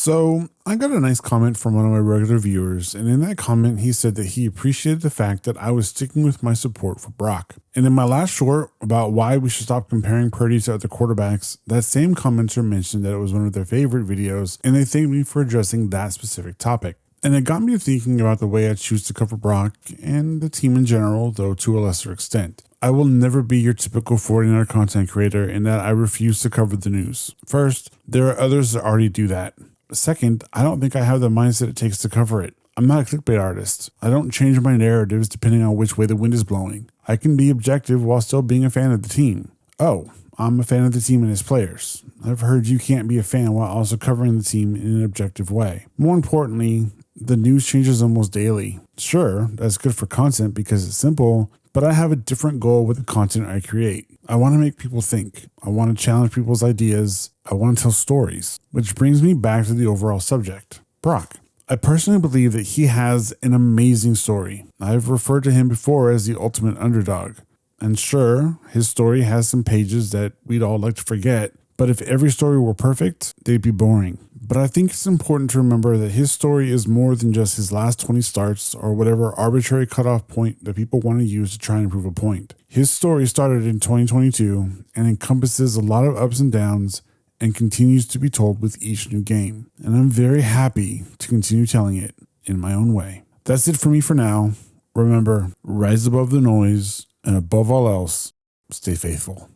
So I got a nice comment from one of my regular viewers, and in that comment, he said that he appreciated the fact that I was sticking with my support for Brock. And in my last short about why we should stop comparing Purdy to other quarterbacks, that same commenter mentioned that it was one of their favorite videos, and they thanked me for addressing that specific topic. And it got me thinking about the way I choose to cover Brock and the team in general, though to a lesser extent. I will never be your typical 49er content creator in that I refuse to cover the news. First, there are others that already do that. Second, I don't think I have the mindset it takes to cover it. I'm not a clickbait artist. I don't change my narratives depending on which way the wind is blowing. I can be objective while still being a fan of the team. Oh, I'm a fan of the team and its players. I've heard you can't be a fan while also covering the team in an objective way. More importantly, the news changes almost daily. Sure, that's good for content because it's simple, but I have a different goal with the content I create. I want to make people think. I want to challenge people's ideas. I want to tell stories, which brings me back to the overall subject, Brock. I personally believe that he has an amazing story. I've referred to him before as the ultimate underdog. And sure, his story has some pages that we'd all like to forget, but if every story were perfect, they'd be boring. But I think it's important to remember that his story is more than just his last 20 starts or whatever arbitrary cutoff point that people want to use to try and prove a point. His story started in 2022 and encompasses a lot of ups and downs and continues to be told with each new game. And I'm very happy to continue telling it in my own way. That's it for me for now. Remember, rise above the noise and above all else, stay faithful.